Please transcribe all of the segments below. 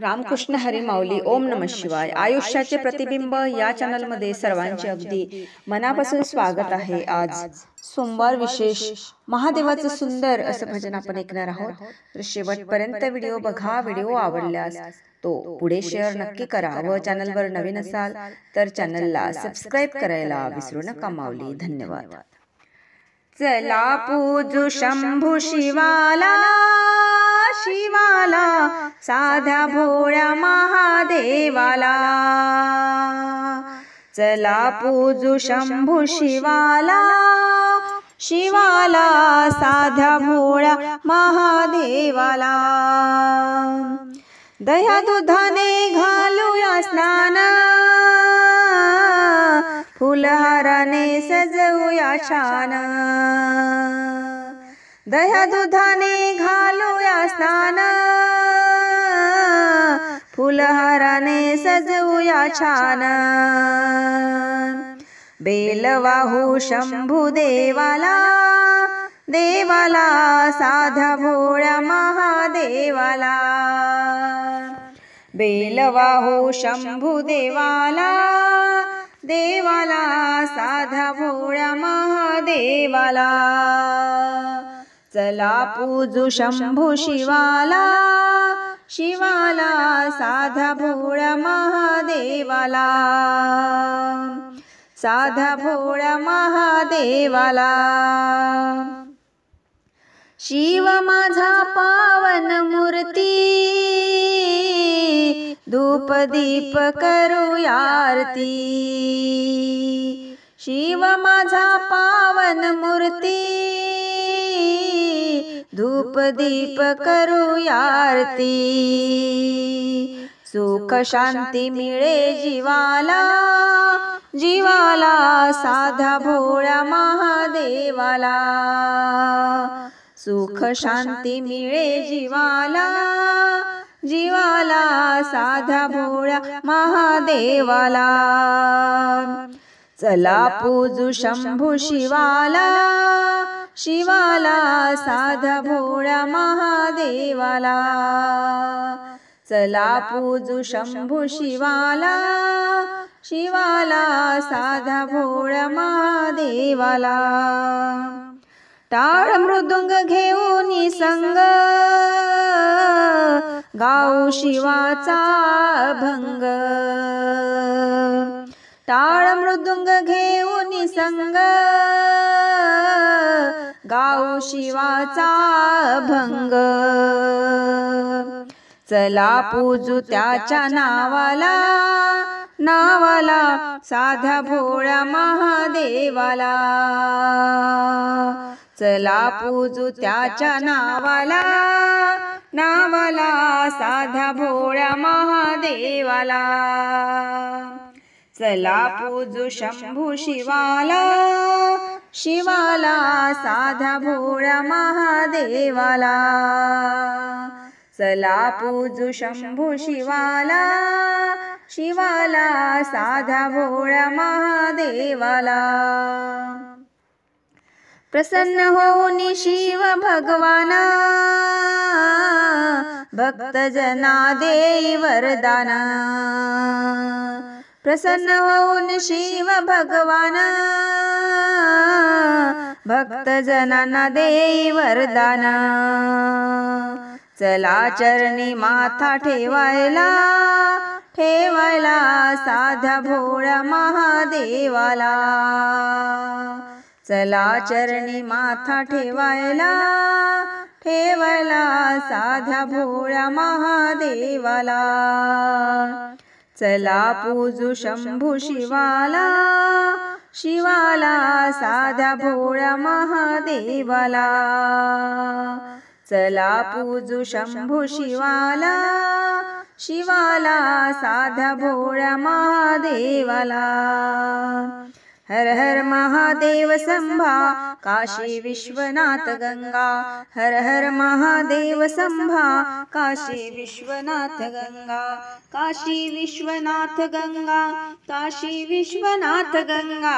रामकृष्ण हरी माऊली. ओम नमः शिवाय. आयुष्याचे प्रतिबिंब या चॅनलमध्ये सर्वांचे अगदी मनापासून स्वागत आहे. आज सोमवार विशेष महादेवाचं सुंदर असं भजन आपण ऐकणार आहोत. तर शेवटपर्यंत व्हिडिओ बघा. व्हिडिओ आवडल्यास तो पुढे शेअर नक्की करा व चॅनलवर नवीन असाल तर चॅनलला सबस्क्राईब करायला विसरू नका. माऊली. धन्यवाद. चला पूजू शंभू शिवाला, शिवाला साध्या भोळ्या महादेवाला. चला पूजू शंभू शिवाला, शिवाला साध्या भोळ्या महादेवाला. दह्या दुधाने घालूया स्नान, फुलहाराने सजवूया छान. दह्या दुधाने घालूया स्नान, फुलहाराने सजवूया छान. बेल वाहू शंभू देवाला, देवाला साध्या भोळ्या महादेवाला. बेल वाहू शंभू देवाला, देवाला साध्या भोळ्या महादेवाला. चला पूजू शंभू शिवाला, शिवाला साध्या भोळ्या महादेवाला. साध्या भोळ्या महादेवाला. शिव माझा पावन मूर्ती, धूप दीप करूया आरती. शिव माझा पावन मूर्ती, धूप दीप करूया आरती. सुख शांती मिळे जीवाला, जीवाला साध्या भोळ्या महादेवाला. सुख शांती मिळे जीवाला, जीवाला साध्या भोळ्या महादेवाला. चला पूजू शंभू शिवाला, शिवाला साध्या भोळ्या महादेवाला. चला पूजू शंभू शिवाला, शिवाला साध्या भोळ्या महादेवाला. टाळ मृदुंग घेऊन संग, गाऊ शिवाचा भंग. टाळ मृदुंग घेऊन संग, गाऊ शिवाचा भंग. चला पूजू त्याच्या नावाला, नावाला साध्या भोळ्या महादेवाला. चला पूजू त्याच्या नावाला, नावाला साध्या भोळ्या महादेवाला. चला पूजू शंभू शिवाला, शिवाला साध्या भोळ्या महादेवाला. चला पूजू शंभू शिवाला, शिवाला साध्या भोळ्या महादेवाला. प्रसन्न होऊन शिव भगवान, भक्तजना देई वरदान. प्रसन्न होऊन शिव भगवान, भक्तजनांना देई वरदान. चला चरणी माथा ठेवायला, ठेवायला साध्या भोळ्या महादेवाला. चला चरणी माथा ठेवायला, ठेवायला साध्या भोळ्या महादेवाला. चला पूजू शंभू शिवाला, शिवाला साध्या भोळ्या महादेवाला. चला पूजू शंभू शिवाला, शिवाला साध्या भोळ्या महादेवाला. हर हर महादेव संभा, काशी विश्वनाथ गंगा. हर हर महादेव संभा, काशी विश्वनाथ गंगा. काशी विश्वनाथ गंगा, काशी विश्वनाथ गंगा.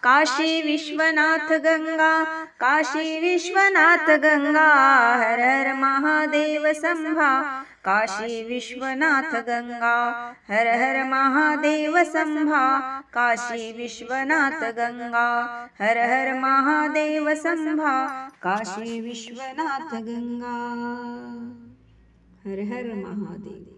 काशी विश्वनाथ गंगा, काशी विश्वनाथ गंगा. हर हर महादेव संभा, काशी विश्वनाथ गंगा, हर हर महादेव संभा, काशी विश्वनाथ गंगा, हर हर महादेव संभा, काशी विश्वनाथ गंगा, हर हर महादेव।